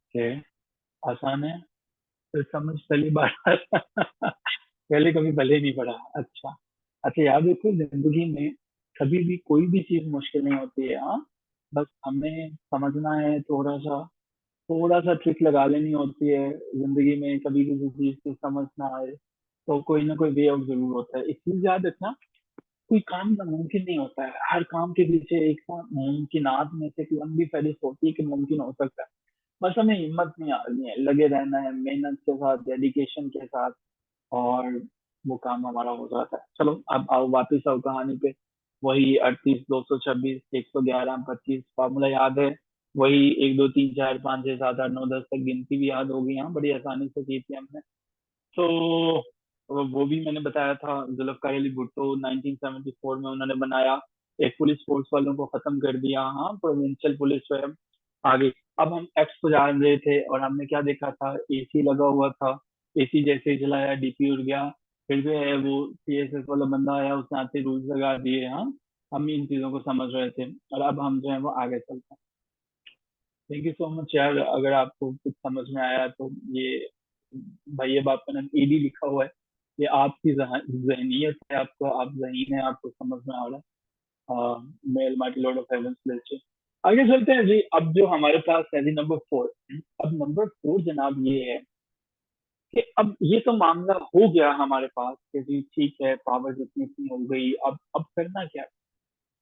Okay, आसान है। तो समझ पहली बार पहले कभी भले नहीं पढ़ा। अच्छा। अच्छा, याद रखो जिंदगी में कभी भी कोई भी चीज मुश्किल नहीं होती है। हाँ, बस हमें समझना है, थोड़ा सा ट्रिक लगा लेनी होती है। जिंदगी में कभी किसी चीज की समझ ना आए तो कोई ना कोई वे आउट जरूर होता है। एक चीज याद रखना, कोई काम नामुमकिन नहीं होता है। हर काम के पीछे एक मुमकिनात में से एक लंबी फहरिस्त होती है कि मुमकिन हो सकता है। बस हमें हिम्मत नहीं हारनी है, लगे रहना है मेहनत के साथ, डेडिकेशन के साथ, और वो काम हमारा हो जाता है। चलो अब आओ वापिस आओ कहानी पे। वही 38, 226, 111, 25 फार्मूला याद है। वही 1 2 3 4 5 6 7 8 9 10 तक गिनती भी याद हो गई। हाँ, बड़ी आसानी से की थी हमने। तो वो भी मैंने बताया था, जुल्फकार अली भुट्टो 1974 में उन्होंने बनाया। एक पुलिस फोर्स वालों को खत्म कर दिया। हाँ, प्रोविंशियल पुलिस स्वयं आ गई। अब हम एक्स को जान रहे थे और हमने क्या देखा था, एसी लगा हुआ था। एसी जैसे ही चलाया, डीपी उड़ गया। फिर जो है वो सीएसएस वाला बंदा आया, उसने आते रूल्स लगा दिए। हाँ, हम इन चीजों को समझ रहे थे और अब हम जो है वो आगे चलते हैं। थैंक यू सो मच यार, अगर आपको कुछ समझ में आया तो ये भाई, अब आपका नाम ईडी लिखा हुआ है। ये आपकी जहनीत है, आपको आप जहीन है, आपको समझ में आ रहा है। Male mighty lord of heaven bless you. आगे चलते हैं जी। अब जो हमारे पास है जी नंबर 4। अब नंबर 4 जनाब ये है कि अब ये तो मामला हो गया हमारे पास कि जी ठीक है, पावर इतनी इतनी हो गई, अब करना क्या।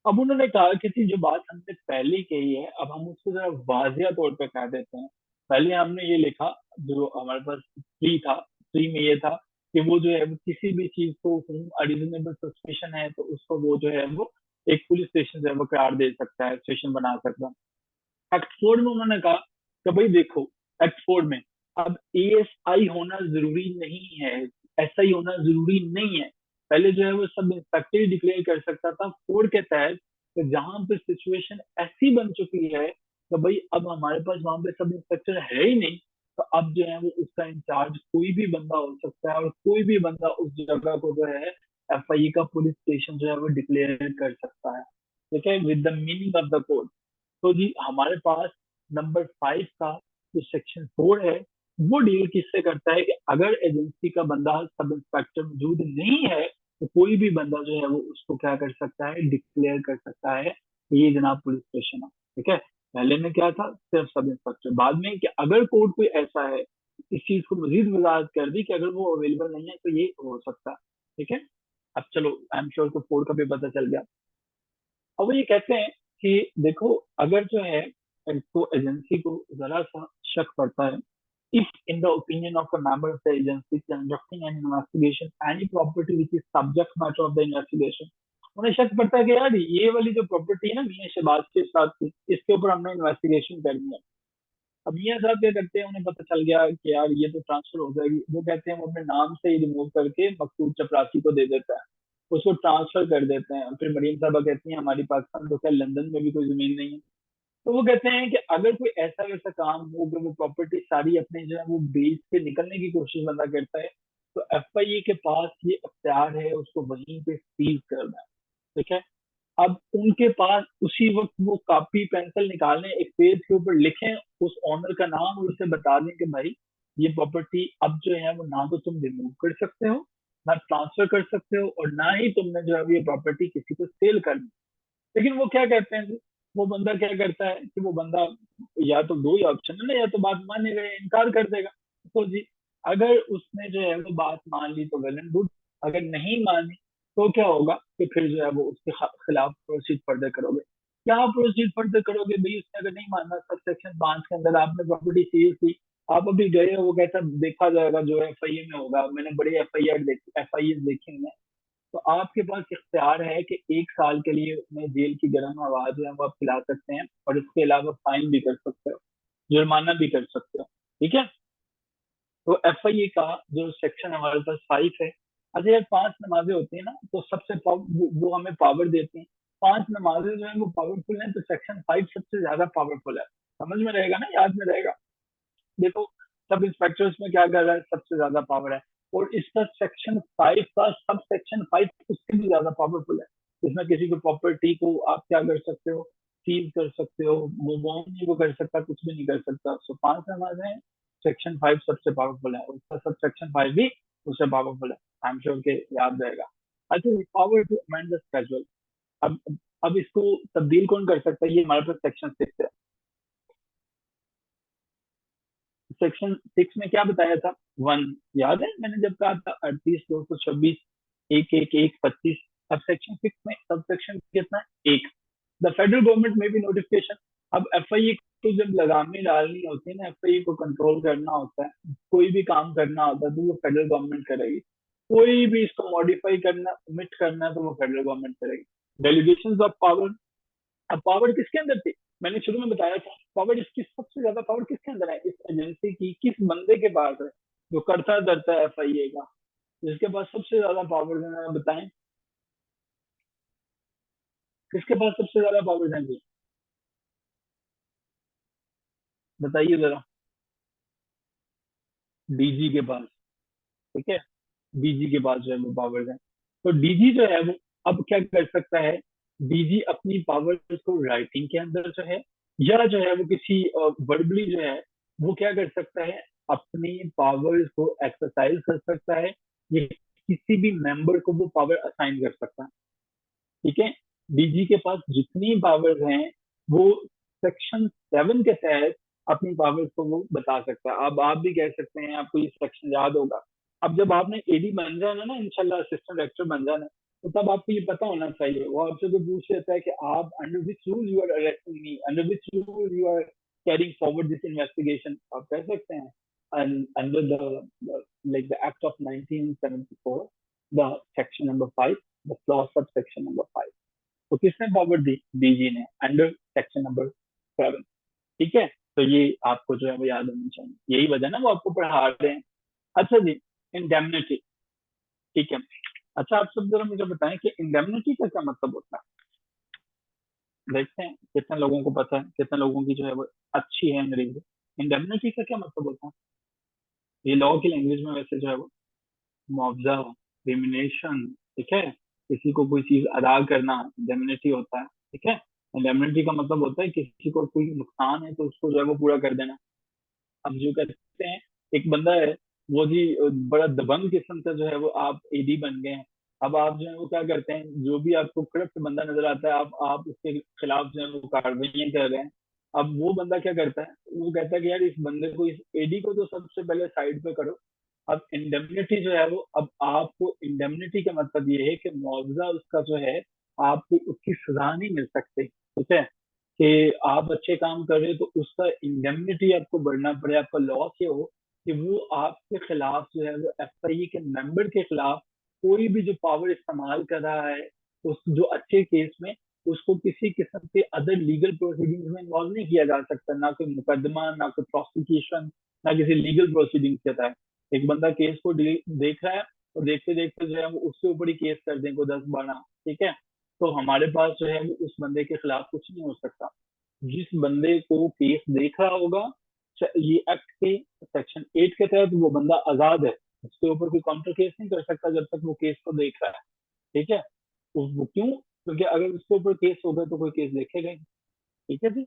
अब उन्होंने कहा कि जी जो बात हमने पहले कही है, अब हम उसको जरा वाजिया तौर पे कह देते हैं। पहले हमने ये लिखा, जो हमारे पास प्री था, प्री में ये था कि वो जो है वो किसी भी चीज को अनरीजनेबल सस्पेशन है तो उसको वो जो है वो एक पुलिस स्टेशन जो है वो करार दे सकता है, स्टेशन बना सकता है। एक्ट 4 में उन्होंने कहा कि भाई देखो, एक्ट 4 में अब एएसआई होना जरूरी नहीं है, एसआई होना जरूरी नहीं है। पहले जो है वो सब इंस्पेक्टर डिक्लेयर कर सकता था। 4 के तहत तो जहां पे सिचुएशन ऐसी बन चुकी है तो भाई अब हमारे पास वहां पे सब इंस्पेक्टर है ही नहीं, तो अब जो है वो उसका इंचार्ज कोई भी बंदा हो सकता है और कोई भी बंदा उस जगह को जो है एफआईए का पुलिस स्टेशन जो है वो डिक्लेयर कर सकता है। ठीक है, with the meaning of the code. तो जी हमारे पास नंबर 5 का जो सेक्शन 4 है, वो डील किससे करता है कि अगर एजेंसी का बंदा सब इंस्पेक्टर मौजूद नहीं है तो कोई भी बंदा जो है वो उसको क्या कर सकता है, डिक्लेयर कर सकता है कि ये जनाब पुलिस स्टेशन है। ठीक है, पहले में क्या था, सिर्फ सब इंस्पेक्टर। बाद में कि अगर कोर्ट कोई ऐसा है, इस चीज को मजीद वजाहत कर दी कि अगर वो अवेलेबल नहीं है तो ये हो सकता है। ठीक है, अब चलो आई एम श्योर को 4 का भी पता चल गया। अब वो ये कहते हैं कि देखो, अगर जो है तो एजेंसी को जरा सा शक पड़ता है, if in the opinion of a member of the agency conducting an investigation any property which is subject matter of the investigation, उन्हें शक पड़ता है कि यार ये वाली जो प्रॉपर्टी है ना मियां शहबाज के साथ की, इसके ऊपर हमने इन्वेस्टिगेशन करनी है। अब मियां साहब क्या करते हैं, उन्हें पता चल गया कि यार ये तो ट्रांसफर हो जाएगी, वो कहते हैं वो अपने नाम से ही रिमूव करके मकसूद चपरासी को दे देता है, उसको ट्रांसफर कर देते हैं। फिर मरीम साहबा कहती हैं हमारी पाकिस्तान तो क्या लंदन में भी कोई जमीन नहीं है। तो वो कहते हैं कि अगर कोई ऐसा वैसा काम हो कि वो प्रॉपर्टी सारी अपने जो है वो बेच के निकलने की कोशिश बंदा करता है, तो एफआईए के पास ये अख्तियार है उसको वहीं पे सीज करना है। ठीक है, अब उनके पास उसी वक्त वो कॉपी पेंसिल निकालें, एक पेज के ऊपर लिखें उस ऑनर का नाम और उसे बता दें कि भाई ये प्रॉपर्टी अब जो है वो ना तो तुम रिमूव कर सकते हो, ना ट्रांसफर कर सकते हो, और ना ही तुमने जो है ये प्रॉपर्टी किसी को सेल करनी। लेकिन वो क्या कहते हैं, वो बंदा क्या करता है कि वो बंदा या तो दो ही ऑप्शन है ना, या तो बात मानेगा या इनकार कर देगा। तो जी अगर उसने जो है वो बात मान ली तो वेल एंड गुड, अगर नहीं मानी तो क्या होगा कि फिर जो है वो उसके खिलाफ प्रोसीड फर्दर करोगे। क्या प्रोसीड फर्दर करोगे भाई, उसने अगर नहीं माना, सब सेक्शन 5 के अंदर आपने प्रॉपर्टी सीज की, आप अभी गए हो, वो कहता है देखा जाएगा जो एफआईए में होगा, मैंने बड़े एफआईए देखे हैं। तो आपके पास इख्तियार है कि 1 साल के लिए उन्हें जेल की गर्म हवा जो है वो आप खिला सकते हैं, और इसके अलावा फाइन भी कर सकते हो, जुर्माना भी कर सकते हो। ठीक है, तो एफआईए का जो सेक्शन हमारे पास 5 है। अच्छा यार, 5 नमाजें होती है ना, तो वो हमें पावर देती हैं। 5 नमाजें जो है वो पावरफुल हैं, तो सेक्शन 5 सबसे ज्यादा पावरफुल है। समझ में रहेगा ना, याद में रहेगा। देखो, सब इंस्पेक्टर्स में क्या कर रहा है, सबसे ज्यादा पावर है, और इसका सेक्शन 5 का सब सेक्शन 5 उससे भी ज्यादा पावरफुल है। इसमें किसी को प्रॉपर्टी को आप क्या कर सकते हो, सीज कर सकते हो, वो नहीं वो कर सकता, कुछ भी नहीं कर सकता। सो 5 में सेक्शन 5 सबसे पावरफुल है, उसका सब सेक्शन 5 भी उससे पावरफुल है। आई एम श्योर के याद रहेगा। अच्छा, power to amend the schedule. अब अब इसको तब्दील कौन कर सकता है? ये हमारे पास सेक्शन 6 है। सेक्शन 6 में क्या बताया था? 1, याद है मैंने जब कहा था 38, 226, 111, 25। अब सेक्शन 6 में सब सेक्शन कितना है? 1। द फेडरल गवर्नमेंट में भी नोटिफिकेशन। अब एफआईए को जब लगामी डालनी होती है ना, एफआईए को कंट्रोल करना होता है, कोई भी काम करना होता है तो वो फेडरल गवर्नमेंट करेगी। कोई भी इसको मॉडिफाई करना, ओमिट करना है तो वो फेडरल गवर्नमेंट करेगी। Delegation of power. अब पावर किसके अंदर थी? मैंने शुरू में बताया था, पावर इसकी सबसे ज्यादा पावर किसके अंदर है? इस एजेंसी की किस बंदे के पास है जो करता धरता है एफआईए का, जिसके पास सबसे ज्यादा पावर है? बताएं किसके पास सबसे ज्यादा पावर है जी? बताइए जरा। डीजी के पास। ठीक है, डीजी के पास जो है वो पावर्स है। तो डीजी जो है वो अब क्या कर सकता है? डीजी अपनी पावर्स को राइटिंग के अंदर जो है, या जो है वो किसी वर्बली जो है वो क्या कर सकता है? अपनी पावर्स को एक्सरसाइज कर सकता है, ये किसी भी मेंबर को वो पावर असाइन कर सकता है। ठीक है, डीजी के पास जितनी पावर्स हैं वो सेक्शन 7 के तहत अपनी पावर्स को वो बता सकता है। अब आप भी कह सकते हैं, आपको ये सेक्शन याद होगा। अब जब आपने एडी बन जाना ना, इंशाल्लाह असिस्टेंट डायरेक्टर बन जाना, तो तब आपको ये पता होना चाहिए। वो आपसे तो पूछ लेता है कि आप under which rule you are arresting me, under which rule you are carrying forward this investigation. आप कह सकते हैं under the like the act of 1974, the section number 5, the clause sub section number 5। तो किसने पावर दी? DG ने, under section number 7। ठीक है, तो ये आपको जो है वो याद होनी चाहिए, यही वजह ना वो आपको पढ़ा रहे हैं। अच्छा जी, इंडेमनिटी। ठीक है। अच्छा, आप सब जरा मुझे बताएं कि इंडेमनिटी का क्या मतलब होता है? देखते हैं कितने लोगों को पता है, कितने लोगों की जो है वो अच्छी है अंग्रेजी। इंडेमनिटी का क्या मतलब होता है? ये लॉ की लैंग्वेज में वैसे जो है वो मुआवजा, रिमिनेशन। ठीक है, किसी को कोई चीज अदा करना इंडेमनिटी होता है। ठीक है, इंडेमनिटी का मतलब होता है किसी को कोई नुकसान है तो उसको जो है वो पूरा कर देना। अब जो कहते हैं, एक बंदा है वो जी बड़ा दबंग किस्म का जो है वो, आप एडी बन गए हैं। अब आप जो है वो क्या करते हैं, जो भी आपको करप्ट बंदा नजर आता है आप उसके खिलाफ जो है वो कार्रवाई कर रहे हैं। अब वो बंदा क्या करता है, वो कहता है कि यार इस बंदे को, इस एडी को तो सबसे पहले साइड पे करो। अब इंडेमनिटी जो है वो, अब आपको इंडेमनिटी का मतलब ये है कि मुआवजा उसका जो है, आपको उसकी सजा नहीं मिल सकती। ठीक है, कि आप अच्छे काम कर रहे हो तो उसका इंडेमनिटी आपको भरना पड़े। आपका लॉस ये हो कि वो आपके खिलाफ जो है वो एफआईए के मेंबर के खिलाफ कोई भी जो पावर इस्तेमाल कर रहा है उस जो अच्छे केस में, उसको किसी किस्म के अदर लीगल प्रोसीडिंग्स में इन्वॉल्व नहीं किया जा सकता। ना कोई मुकदमा, ना कोई प्रोसिक्यूशन, ना किसी लीगल प्रोसीडिंग्स के तहत। एक बंदा केस को देख रहा है और देखते देखते जो है वो उसके ऊपर ही केस कर देंगे 10-12। ठीक है, तो हमारे पास जो है वो उस बंदे के खिलाफ कुछ नहीं हो सकता। जिस बंदे को केस देख रहा होगा, ये एक्ट के सेक्शन 8 के तहत वो बंदा आजाद है, उसके ऊपर कोई काउंटर केस नहीं कर सकता जब तक वो केस को देख रहा है। ठीक है, वो क्यों? क्योंकि अगर उसके ऊपर केस होगा तो कोई केस देखेगा ही। ठीक है जी।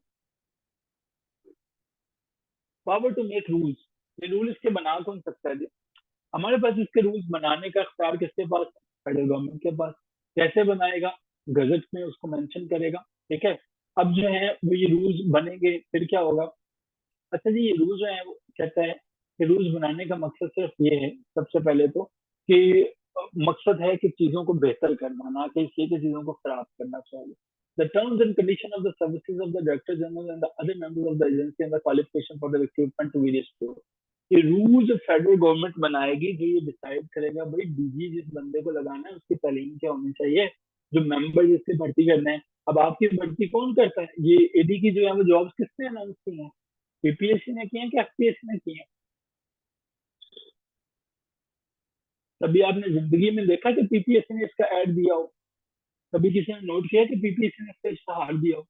Power to make rules. ये रूल इसके बना कौन सकता है जी? हमारे पास इसके रूल्स बनाने का अख्तियार किसके पास है? फेडरल गवर्नमेंट के पास। कैसे बनाएगा? गजट में उसको मेंशन करेगा। ठीक है, अब जो है वो ये रूल्स बनेंगे, फिर क्या होगा? अच्छा जी, ये रूल्स जो है वो कहता है कि रूल्स बनाने का मकसद सिर्फ ये है, सबसे पहले तो, कि मकसद है कि चीजों को बेहतर करना, ना कि इसलिए कि चीजों को खराब करना चाहिए। The terms and condition of the services of the Director General and the other members of the agency and the qualification for the recruitment to various posts। ये रूल्स फेडरल गवर्नमेंट बनाएगी, जो ये डिसाइड करेगा भाई DG जिस बंदे को लगाना है उसकी तालीम क्या होनी चाहिए, जो मेंबर जिससे भर्ती करना है। अब आपकी भर्ती कौन करता है? ये एडी की जो है वो जॉब्स किसने अनाउंस की है? पीपीएससी ने किए हैं कि एफपीएससी ने किए हैं? कभी आपने जिंदगी में देखा कि पीपीएससी ने इसका ऐड दिया हो? कभी किसी ने नोट किया कि पीपीएससी ने इसका इश्तेहार दिया हो?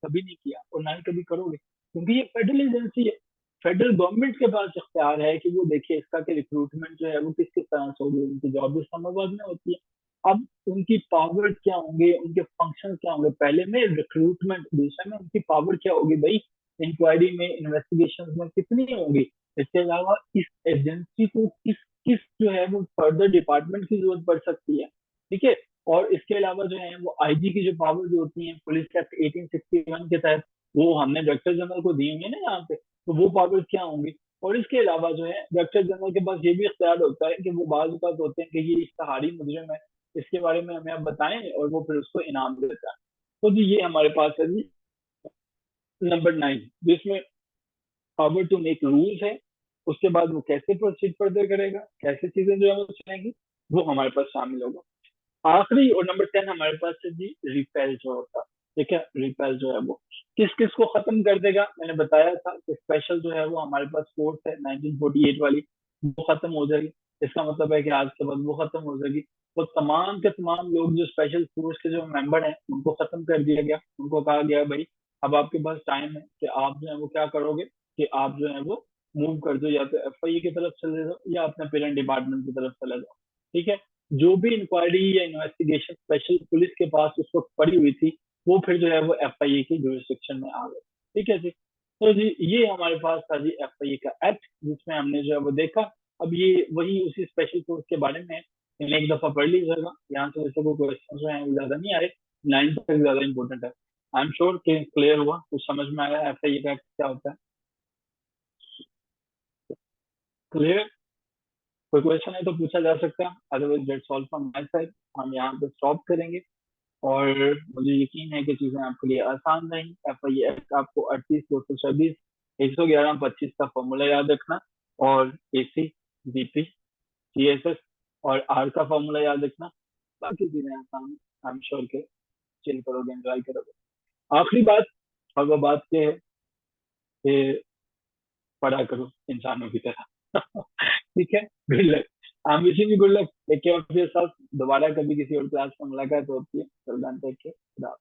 कभी नहीं किया, और ना ही कभी करोगे, क्योंकि ये फेडरल एजेंसी है। फेडरल गवर्नमेंट के पास इख्तियार है कि वो देखिए इसका कि रिक्रूटमेंट जो है वो किस किस तरह से होगी, उनकी जॉब इस्लामाबाद में होती है। अब उनकी पावर क्या होंगे, उनके फंक्शन क्या होंगे, पहले में रिक्रूटमेंट, दूसरे में उनकी पावर क्या होगी भाई, इंक्वायरी में, इन्वेस्टिगेशन में कितनी होगी। इसके अलावा इस एजेंसी को किस किस जो है वो फर्दर डिपार्टमेंट की जरूरत पड़ सकती है, ठीक है। और इसके अलावा जो है वो आईजी की जो पावर जो होती है पुलिस एक्ट 1861 के तहत, वो हमने डायरेक्टर जनरल को दी होंगी ना यहाँ पे, तो वो पावर क्या होंगी। और इसके अलावा जो है डायरेक्टर जनरल के पास ये भी इख्तियार होता है कि वो बाज बात होते हैं कि ये इश्तहारी मुजरिम है, इसके बारे में हमें आप बताएं, और वो फिर उसको इनाम देता है। तो जी ये हमारे पास है जी नंबर 9, जिसमें पावर टू मेक रूल्स है। उसके बाद वो कैसे प्रोसीड फर्दर करेगा, कैसे चीजें जो है वो चलेंगी, वो हमारे पास शामिल होगा। आखिरी और नंबर 10 हमारे पास है जी रिपेल जो होता है, ठीक है। रिपेल जो है वो किस किस को खत्म कर देगा, मैंने बताया था कि स्पेशल जो है वो हमारे पास फोर्स है 1948 वाली, वो खत्म हो जाएगी। इसका मतलब है कि आज के बाद वो खत्म हो जाएगी। तो तमाम के तमाम लोग जो स्पेशल फोर्स के जो मेंबर हैं उनको खत्म कर दिया गया, उनको कहा गया भाई अब आपके पास टाइम है कि आप जो है वो क्या करोगे, कि आप जो है वो मूव कर दो, या तो एफआईए की तरफ चले जाओ या अपने पेरेंट डिपार्टमेंट की तरफ चले जाओ, ठीक है। जो भी इंक्वायरी या इन्वेस्टिगेशन स्पेशल पुलिस के पास उस वक्त पड़ी हुई थी, वो फिर जो है वो एफआईए की जुरिस्डिक्शन में आ गई, ठीक है जी। तो जी ये हमारे पास था जी एफआईए का एक्ट, जिसमें हमने जो है वो देखा। अब ये वही उसी स्पेशल फोर्स के बारे में है, इन्हें एक दफा पढ़ लीजिएगा, यहाँ से वैसे कोई क्वेश्चन जो है वो ज्यादा नहीं आए, 9 तक ज्यादा इंपॉर्टेंट है। आई एम श्योर कि क्लियर हुआ, कुछ समझ में आया एफआईए का एक्ट क्या होता है। क्लियर, कोई क्वेश्चन है तो पूछा जा सकता है, otherwise that's all from my side, हम यहाँ पे स्टॉप करेंगे। और मुझे यकीन है कि चीजें आपके लिए आसान रहेंगी। एफआईए एक्ट आपको 38, 226, 111, 25 का फॉर्मूला याद रखना, और एसी, बीपी, सीएसएस और आर का फॉर्मूला याद रखना, बाकी चीजें आसान, आई एम श्योर के चिल करोगे, एंजॉय करोगे। आखिरी बात, और वो बात ये है कि पढ़ा करो इंसानों की तरह। ठीक है, good luck, I am wishing you good luck, take care of yourself. दोबारा कभी किसी और क्लास में मुलाकात होती है, टेक केयर।